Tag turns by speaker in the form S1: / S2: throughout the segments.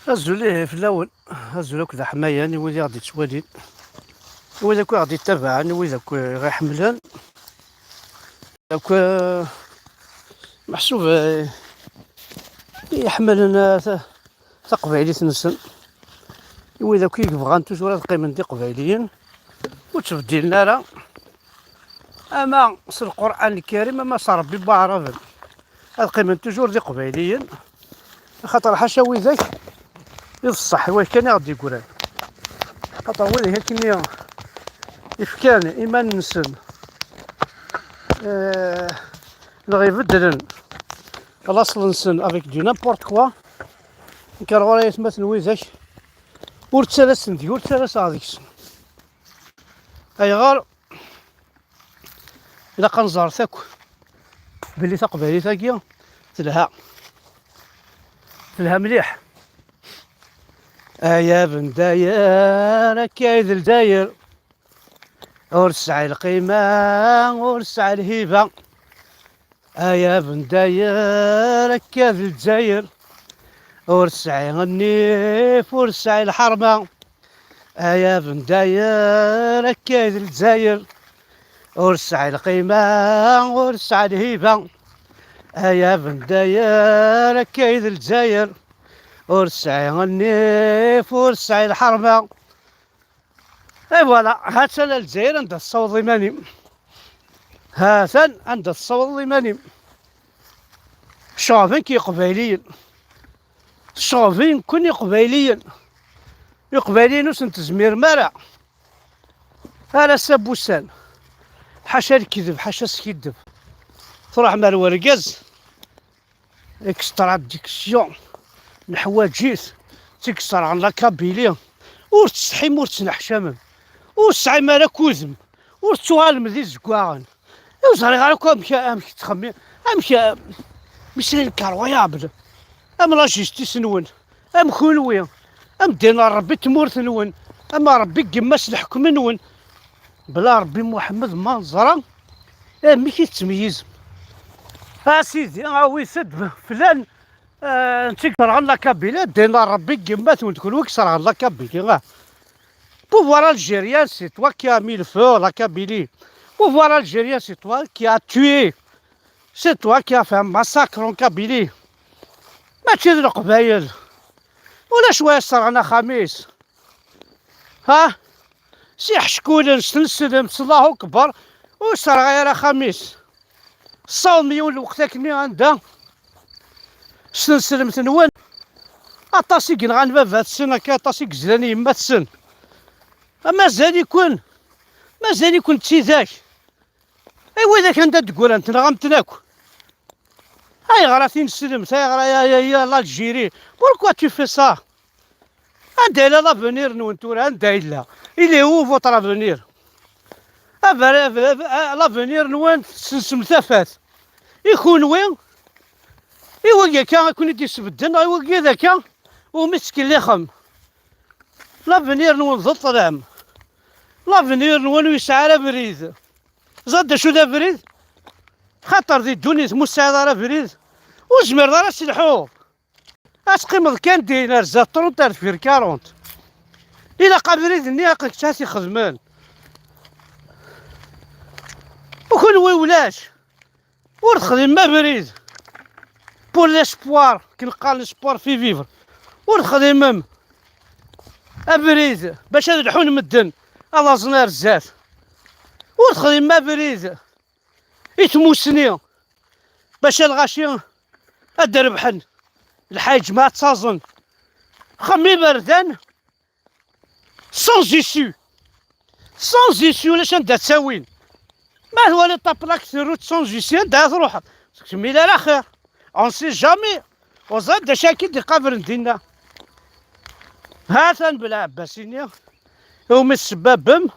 S1: هزو ليه في الاول، هزو لك ذا حماية ني ويلي غادي تسوالين، وإذا كون غادي يتابعني وإذا كون غيحملان دوك محسوب يحملنا تقبايلي تنسن، وإذا كون يبغان توجور هاد القيمة دي قبايليين وتبدل لنا راه أما في القرآن الكريم أما صار ربي بعرف هاد القيمة توجور دي قبايليين، خاطر حاشا ويذاك يصح واش كان غادي يقول، خاطر ويذاك كيما يفكان إيمان نسن اللي غيبدلن الاصل نسن افيك دو نابورت كوا كان غورا يتمثل ويزاك ورتسالسن ديال ورتسالس هذيك السن اي غار الا كنزار تاك بلي تقبالي تاكيا تلها مليح. يا بن داير كايد الداير ورسع القيمة ورسع الهيبة، يا بن داير كايد الجزاير ورسع النيف ورسع الحرمة، يا بن داير كايد الجزاير ورسع القيمة ورسع الهيبة، يا بن داير كايد الجزاير ورسع النيف ورسع الحرمة. اي فوالا هاتن الجزائر عندها الصوت ضماني، هاتن عندها الصوت ضماني، شوفين كي قبايليين، شوفين كوني قبايليين وش نتزمير مرا على سبوسان، حاشا الكذب حاشا السكذب، تروح مع الورقاز اكستراديكسيون الحواجيس تكسر عن لاكابيلي ورتسحيم ورتنحشمم وسعي مالا كوزم ورتوالم ذي زكواغن وزري غير امشي تخمي امشي ماشي انكرويابل ام لا جيستيس نون ام خونوي ام دينا ربي تمورث نون اما ربي قماس الحكم نون بلا ربي محمد ما نزرا ماشي تمييز سيدي ويسد فلان نتكر عن لاكابيلا دينا ربي قماس وتكون وكسر عن لاكابيلي pouvoir algérien, c'est toi qui as mis le feu à la Kabylie. Pouvoir algérien, c'est toi qui as tué. C'est toi qui as fait un massacre en Kabylie. ما تشد القبايل ولا شويه صرعنا خميس، ها سي حشكولن سلسلم الله اكبر وصرع غير خميس صوم مليون وقتك مي عندها سلسلم تنون اطاسي كنغان بابا السن كا اطاسي كزلاني يما السن مازال يكون تيذاك ايوا اذا كان تقول انت غنمت ناكل هاي غراتين سلمت هاي غرا يا لالجيري بوركوا تو في سا عندها لا لافونير نونتور عندها الا الي هو فوت لافونير لافونير نوان سمثافات يكون وين ايوا كان يكون يدي سبدن ايوا ذاك ومسكين اللي خم لافونير نون ضد العام لافونير نون يسعى على بريد زاد شو ذا بريد خاطر ذي الدنيا مساعدة على بريد وزمر راه سلحوه اسقيم كان دينار زاد 30 في 40 الى قابريد نياقك تاسي خدمان وكل ولاش ورخدم ما بريد بور ليسبوار كنلقى ليسبوار في فيفر ورخدم ابريد باش هاد الحون مدن الله زنار الزات ودخل ما بريد يتموسني باش الغاشي الدربحن الحاج ما تصازن خمي بردان سون زيسيو ولاش انت تساوين ما هو اللي طابلاك ثروت سون زيسيو انت تروح تكمل على خير اون سي جامي وزاد شاكي دي قبر ندينا هاتن بلا عباسينيا يوم السبابم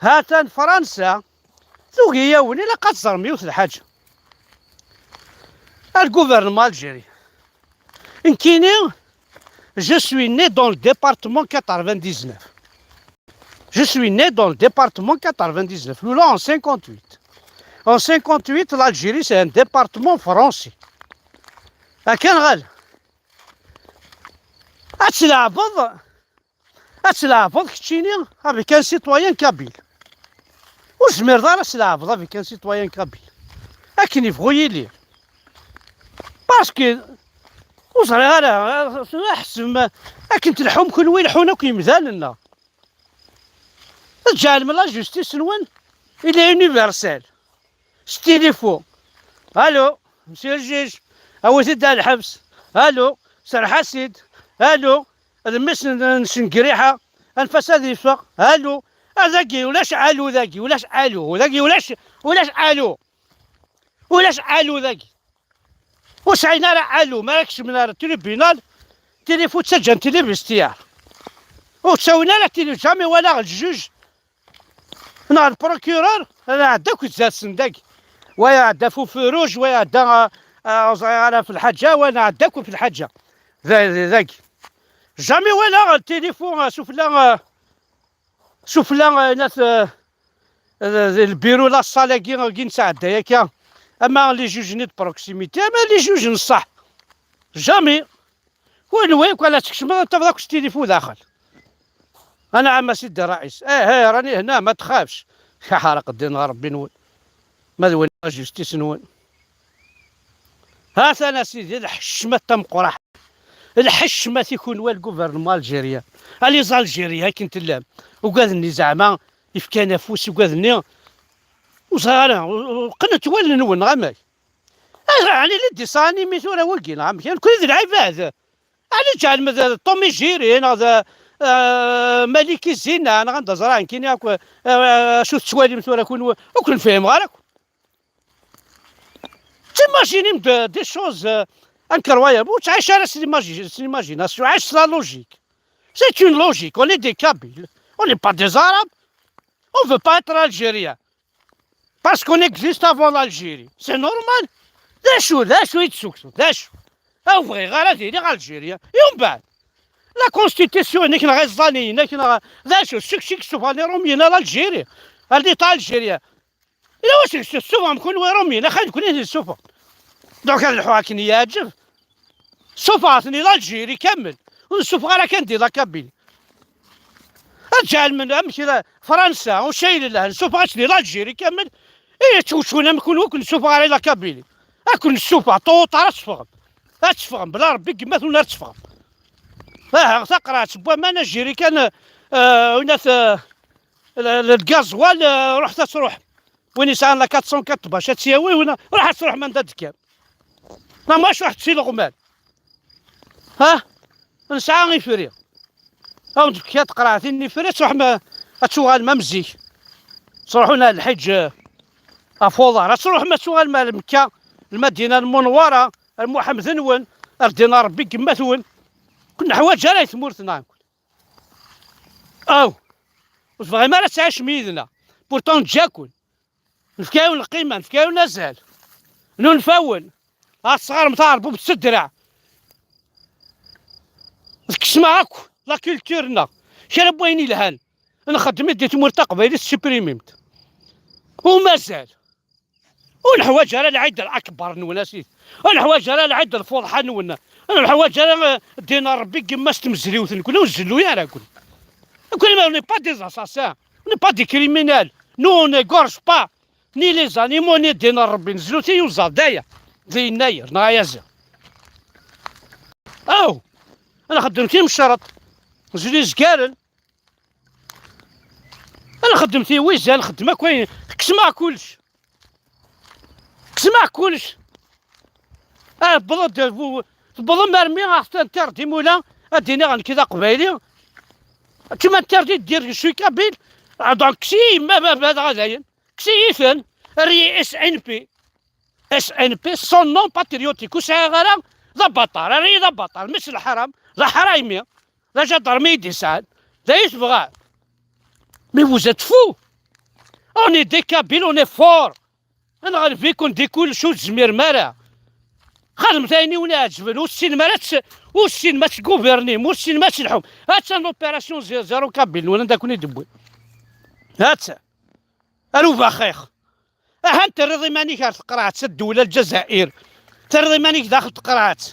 S1: هاتن فرنسا ثوقيا وني لا قصر ميوت الحاج الغوفرنمون الجيري انكيني je suis né dans le département 99 je suis né dans le département 99 Lula en 58 en 58 l'Algérie c'est un département français كان غال اتلعبض كتشيني افيك ان سيتويان كابيل، وجمير راه تلعبض افيك ان سيتويان كابيل، اكن يبغو يلي باسكو وصري انا احسن اكن تلحم كل وين حونا كيمثالنا تجعل من لا جوستيس نون الى يونيفرسال ستيليفو. الو مسيو الجيج اوتي دار الحبس، الو سر حسيد، الو المس نشنقريحه الفساد يفق، الو هذاكي ولاش علو ذاكي ولاش علو ذاكي ولاش علو ذاكي واش عينا راه علو مالكش من التريبينال تيليفو تسجل تيلي باستيار وتساوينا لا تيلي جامي ولا الجوج نا البروكيرور انا عداك وتزاسن داك ويا عدا فوروج ويا عدا انا في الحاجه وانا عداك في الحاجه ذاك جامي ولا التليفون شوف لا ناس البيرو لا صاله كي نساعد ياك اما لي جوج نيت بروكسيميتي اما لي جوج نصح جامي وين ولا تكشم انت فداك التليفون داخل. انا عم سيدي الرئيس راني هنا ما تخافش يا حرق الدين ربي نون ما وين جوستيس نون. هات انا سيدي الحشمه تمقرح الحشمه تيكون هو الجوفرنمون الجيريان لي زالجيريا كنت اللام وقاذني زعما يفكا نفوس وقاذني وصغار قنت ولا نون غماك يعني اللي دي صاني ميثورا وكين عم كان كل ذي العباد على جعل مثلا طومي جيرين هذا ملك الزنا انا غندا زران كاين ياك شو تسوالي مثلا كون فاهم غيرك تيماجيني دي شوز انكرويابل وتعيش على سيماجيناسيون عايش لا لوجيك سي اون لوجيك اون دي كابيل اون ني با دي زاراب اون فو با اتر الجيريان باسكو اكزيست افون الجيري سي نورمال ذا شو يتسوكسو ذا شو او فغي غير هادي غير الجيريا يوم بعد لا كونستيتيسيون هناك غير الزاني هناك ذا شو شيك سوفاني رومينا الجيري هادي تاع الجيريا الا واش السوفا نكون رومينا خلي نكون هنا السوفا دوك هاد الحواكن يعجب السوفا عطني الجيري كامل والسوفا راه كندير لا كابيل اجعل من امثله فرنسا وشايل لها السوفا عطني الجيري كامل توشونا نكون السوفا على لا كابيلي اكون السوفا طوطا تفغم بلا ربي كما ثونا تفغم تقرا تبوا ما نجري كان وناس الغازوال رحت تروح وين يسال لا 404 باش تساوي وين راح تروح من داد كام ما ماش واحد تسيل غمال نسعى غير فري او كي تقرا ثاني فري تروح ما تشوغال ما مزيك تروحونا الحج افوضه تروح ما تشوغال مال مكه المدينه المنوره المحمد نون ردينا ربي كما ثون كنا حوايج راهي ثمورتنا او فغي ما تعيش ميدنا بورتون تجاكل نفكاو القيمه نفكاو نزال نفون الصغار متعربوا بالسدرع كسما هاكو لا كولتورنا شرا بويني الهان نخدم ديت مرتقبه اللي سبريميمت ومازال والحوايج راه العيد الاكبر نوناسيت الحوايج راه العيد الفضحى نونا الحوايج راه دينا ربي كما ستمزليوث نكون نزلو يا راه كل ما ني با دي اساسان ني با دي كريمينال نو ني غورج با ني لي زانيمو ني دينا ربي نزلو تي وزادايا زي الناير نايازا او انا خدمتي مشرط نزلي زكارن انا خدمتي ويزان خدمه كوين كسمع كلش كسمع كلش بلد مرمي غاختار تردي مولا اديني غنكذا قبايلي كيما تردي دير شوي كابيل دونك كسي ما هذا غاداين كسي يفن ري اس ان بي سون نون باتريوتيك وسا غير ذا بطل ري ذا بطل مش الحرام ذا حرايمي ذا جدرمي ديسان ذا يتبغى مي فوز فو اوني دي كابيل اوني فور انا غنفيكم ديكول شو زمير مرا خدم ثاني ولا جبل والسين ما تكوفيرني والسين ما تلحم هات لوبيراسيون زيرو كابيل ولا داك يدبوي هات الو خيخ انت رضي مانيك تقرات الدوله الجزائر ترضي مانيك داخل تقرات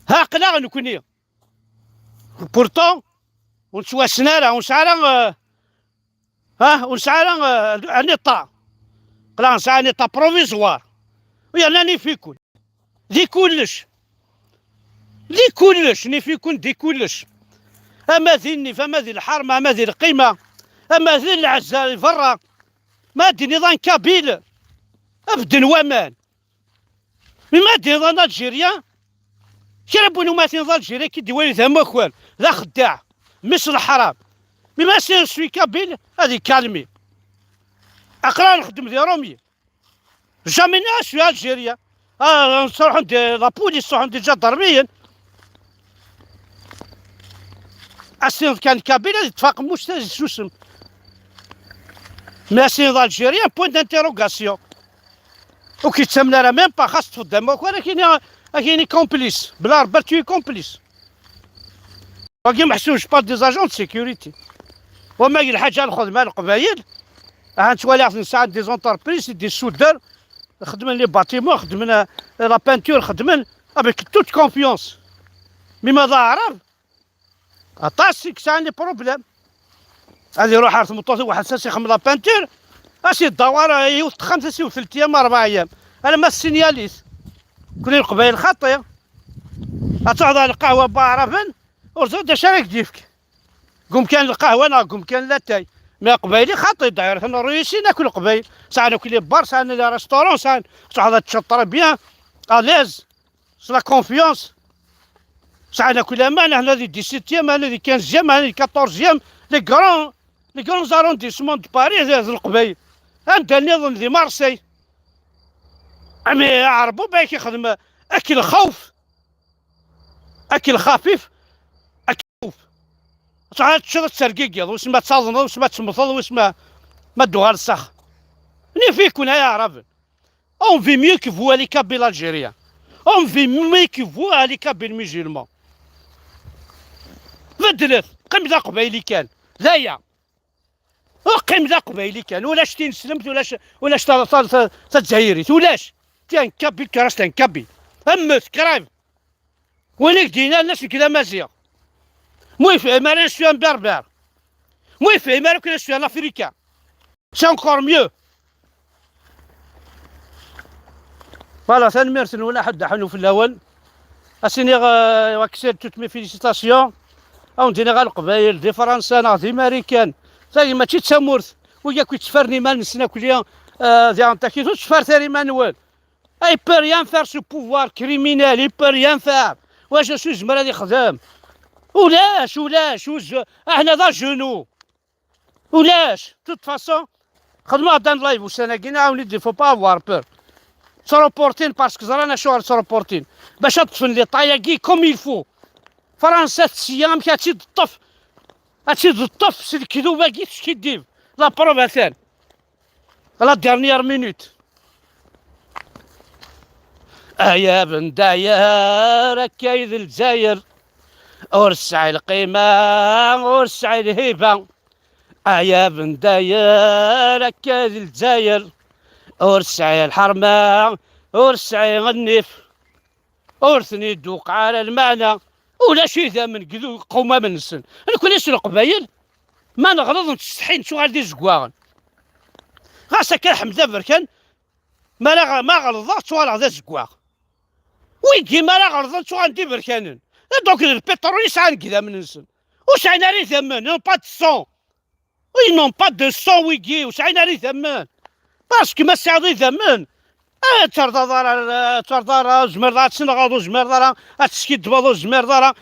S1: ها قلا نكوني بورتون ونسوا سنارة ونسعى ونسعى نيطا قلا نسعى نيطا بروفيزوار ويانني في كل دي كلش ني في كل دي كلش اما ذي النف اما ذي الحرمه اما ذي القيمه اما ذي العزه الفرا ما دي نظام كابيل ابدا ومان ما دي نظام الجيريان كربوا نومات نظام الجيريان كي ديوالي ذا مخوال ذا خداع مثل الحرام ما سوي كابيل هذه كالمي اقرا نخدم ذي رومي جامي ناس في الجيريا نصرح عند لابوليس نصرح عند الجدرميين السينض كان كابيل هذه اتفاق مش سوسم ما سينض الجيريا بوين دانتيروغاسيون وكي تسمنا راه ميم با خاص تفضل ولكن كاين كومبليس بلا ربا توي كومبليس باقي محسوبش با دي زاجون سيكوريتي وما الحاجه الخدمه القبايل نتوالي نساعد دي زونتربريز دي سودر خدمن لي باتيمون خدمن لا بانتور خدمن افيك توت كونفيونس مي ماذا عرب اطاسيك سان لي بروبليم هذه يروح عرف مطوطي واحد ساسي يخدم لا بانتور اسي الدوار يوث 5 أو 3 ايام 4 ايام انا ما السينياليس كل القبايل خاطيه تعوض القهوه بعرفن ورزود شارك ديفك قوم كان القهوه انا قوم كان لاتاي ما قبايلي خاطي داير حنا الرئيسي ناكل قبايل ساعه ناكل لي بار ساعه لي ريستورون ساعه تعوض تشطر بيان اليز لا كونفيونس ساعه ناكل امان هنا دي 17 هنا دي 15 هنا دي 14 لي كرون زارونديسمون دو باريس هذا القبايل انت النظام دي مارسي عمي يعرفوا باك يخدم اكل خوف اكل خفيف اكل خوف تعال تشرب تسرقيق واش ما تصادن واش ما تمثل واش ما دوها للسخ ني فيكون يا عرب اون في ميو كي فوا لي كابيل الجيريان اون في ميو كي فوا لي كابيل ميجيلمون بدلت قيم ذا قبايلي كان ذايا قيم ذا قبايلي كان ولاش تنسلمت ولاش تتزايريت ولاش تان كابيل كراس تان كابيل امت كرايف وينك دينا الناس كذا مازيغ moi je suis un berbère moi je suis un africain c'est encore mieux فوالا تنمرسل ولا حد حنو في الاول اسيني واكسير توت مي فيليسيتاسيون او ندير غا القبايل دي فرنسا نا دي امريكان زي ما تسمورث ويا كي تفرني مال نسنا كليا دي انتاكي تفر ثاني مانوال اي بو ريان فار سو بوفوار كريمينال اي بو ريان فار واش سو زمر هادي خدام ولاش احنا ذا جنو ولاش توت فاسون خدمة دان لايف وسنة كي نعاوني دي فو با افوار بور سروبورتين باسكو زرانا شوار سروبورتين باش تطفن لي طاياكي كوم يلفو فرنسا تسيام كي تزيد الطف تزيد الطف سي الكذوبة كي تشكي لا بروف اثان لا ديرنيير مينوت يا بن داير كايد الجزاير ورسع القيمة ورسع الهيبة يا بن داير كايد الجزاير ورسع الحرمة ورسع النف ورثني دوق على المعنى ولا شي ذا من قذو قومة من السن انا كل يسر القبايل ما نغلط نتستحين شو غادي زكواغن غاسا كان حمزة بركان ما غلطت شو غادي زكواغ ويجي ما غلطت شو غادي بركانن دونك البترول يسعى كذا من السن واش عينا ري ثمن نون با دو سون وي نون با دو سون ويجي واش عينا ري ثمن باسكو ما ساعدي ثمن تردار زمردار تسنغاضو زمردار تسكي دباضو زمردار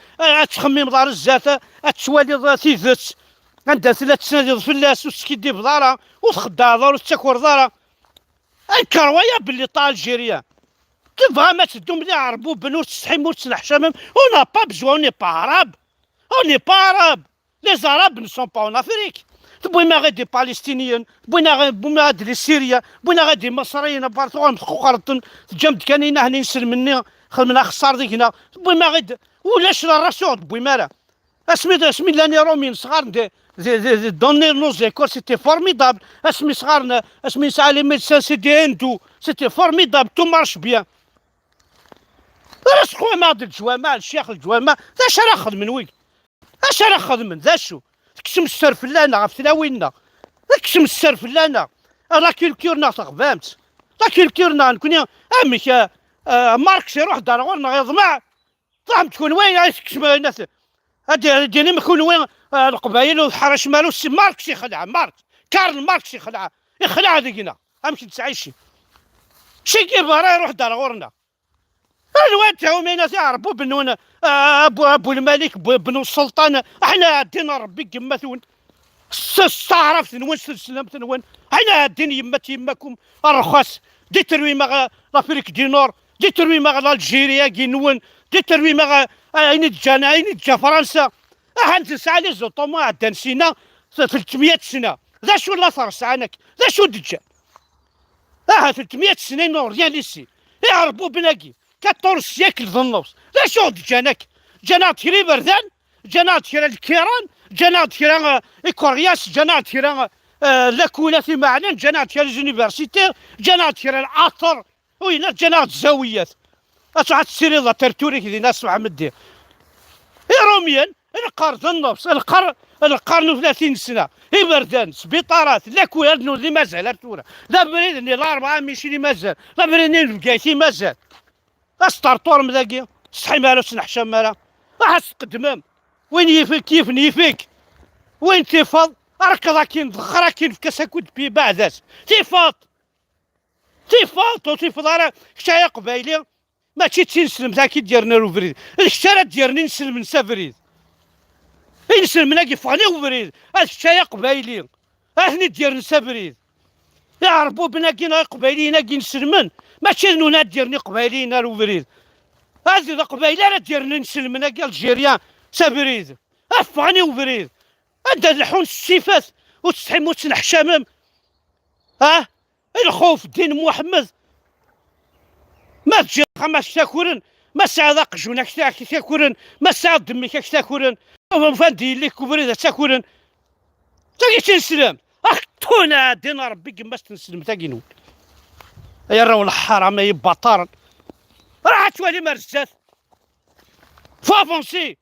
S1: تخمم دار الزات تشوالي تيذت عندها 3 سنين فلاس وتسكي دي بدارا وتخدع دار وتاكل دارا الكروايه باللي طال الجيريان تبغى ما تدوم لي عربو بنور تستحي مور تسلح شمم اون با بزوان اون با عرب اون با عرب لي زاراب ne sont pas en Afrique بوينا غير دي بالستينيين بوينا غير دي سوريا بوينا غير دي مصريين بارتوغال مخقرطن جنب كانينا هنا يسر مني خدمنا خسار ديك هنا بوينا غير ولاش لا راسيون بوينا لا اسمي لاني رومين صغار دي دوني نوز ليكول سيتي فورميدابل اسمي صغارنا اسمي ساعه لي ميدسان سي دي اندو سيتي فورميدابل تو مارش بيان راس خويا ماضي الجوامع الشيخ الجوامع ذا اش راه خدم من وين اش راه خدم من ذا شو تكسم السر فلانا غف تلاوينا تكسم السر فلانا لا كيلكيورنا فهمت لا كيلكيورنا نكون امك ماركس يروح دار غورنا يضمع فهم تكون وين يكسم الناس هادي ديالي ما يكون وين القبايل والحرش مالو السي ماركس يخلع ماركس كارل ماركس يخلع هذيكنا امشي تسعيشي شي كيبغى يروح دار غورنا الواد تاعو مينا يعرفوا بنون ابو الملك بنو السلطان احنا دينا ربي كما ثون استعرف ثنون سلسلم ثنون احنا الدين يماكم الرخص دي تروي مع لافريك دي نور دي تروي مع الجيريا كينون دي تروي مع عين الجانا عين الجا فرنسا احنا تسعى لي زوطوما عندنا سنه 300 سنه ذا شو لا صار سعنك ذا شو دجا 300 سنه نور ريان ليسي يعرفوا بناكي 14 سيكل في النص لا شو جانك جانا تيري بردان جانا تيرا الكيران جانا تيرا كورياس جانا تيرا لاكولا في معلن جانا تيرا اليونيفرسيتي جانا تيرا العطر وين جانا الزاويات اصعد السيري ذا ترتوري كذي ناس محمد روميا القرن النص القرن 30 سنه هي بردان سبيطارات لاكولا اللي مازال تورا لا بريد لا 4 ماشي اللي مازال لا بريد بقايتي مازال اسطرطور مذاكي صحي مالا سنحشم مالا احس قدمام وين يفيك كيف نيفيك وين تيفاض ركض كين ضخرا كين في كاساكود بي بعداس تيفاض وتيفاض راه شايا قبايلي ماشي تنسلم ذاك ديالنا الوفريد الشارع ديالنا نسلم نسافريد نسلم ناكي فغني وفريد الشايا قبايلي اهني ديالنا نسافريد يعرفوا بناكينا قبايلي ناكي نسلمن ماشي نونا ديرني قبايلي نار وفريد هذه قبايلي راه ديرني نسلمنا كاع الجيريان سابريد افغاني وفريد انت الحون السيفات وتستحمو تنحشامم الخوف دين محمد ما تجي خمس تاكورن ما ساعد قجونك تاكورن ما ساعد دمك تاكورن فان دير لك وفريد تاكورن تاكي تنسلم تونا دين ربي كما تنسلم تاكينو يا راهو الحرام يا بطار راح توالي مرزات فافونسي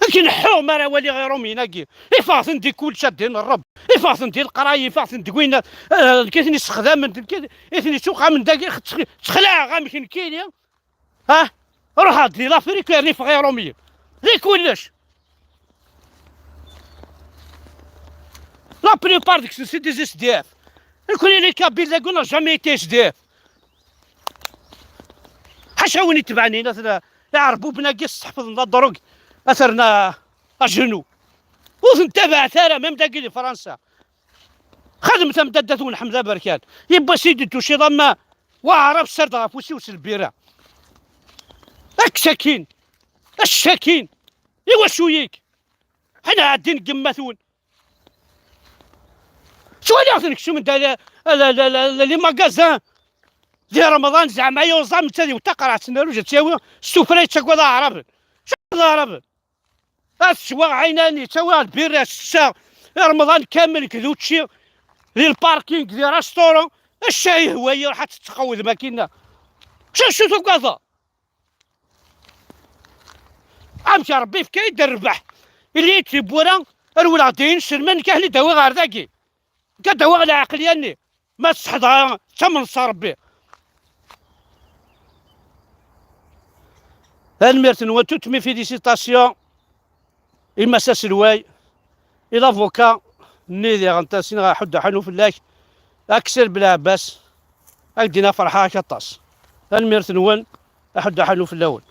S1: لكن حومه راه ولي غيرهم يناكي يفاصن دي كل شادين الرب يفاصن دي القراي يفاصن دي وين كيثني استخدام من كيثني سوق من داكي تخلع غامكن كينيا روح هادي لافريك راني في غيرهم لي كلش لا بريبار ديك سي دي اس دي اف كل اللي كابيل لا قلنا جامي تيش ديف حاشا وين يتبعني ناس يعرفوا بناقص حفظنا الدروك اثرنا اجنو وتنتبع ثاره ميم داكي فرنسا خدمت مددتون حمزه بركان يبا سيدي توشي ضما وعرف سرد غافوسي وسلبيرا الشاكين ايوا شويك حنا عادين قماثون شو اللي يعطيك شو من لي ماغازان ديال رمضان زعما يوزام تادي وتقرا تنالو جات تساوي السفري تشكو ذا عرب شو ذا عرب الشوا عيناني تساوي البيرة السا رمضان كامل كذوتشي للباركينغ ديال ريستورون الشاي هوايه راح تتقوى الماكينه شو كذا امشي ربي في كاين الربح اللي تيبورا الولادين سلمان كاهلي داوي غير ذاكي كدوا على عقلياني ما تصحضها تمن صربي الميرتن وتوت مي فيليسيتاسيون المساس الواي الى فوكا نيدي غنتاسين غنحد حنو فلاك اكسر بلا عباس اكدينا فرحه كطاس الميرتن وين احد حنو في الاول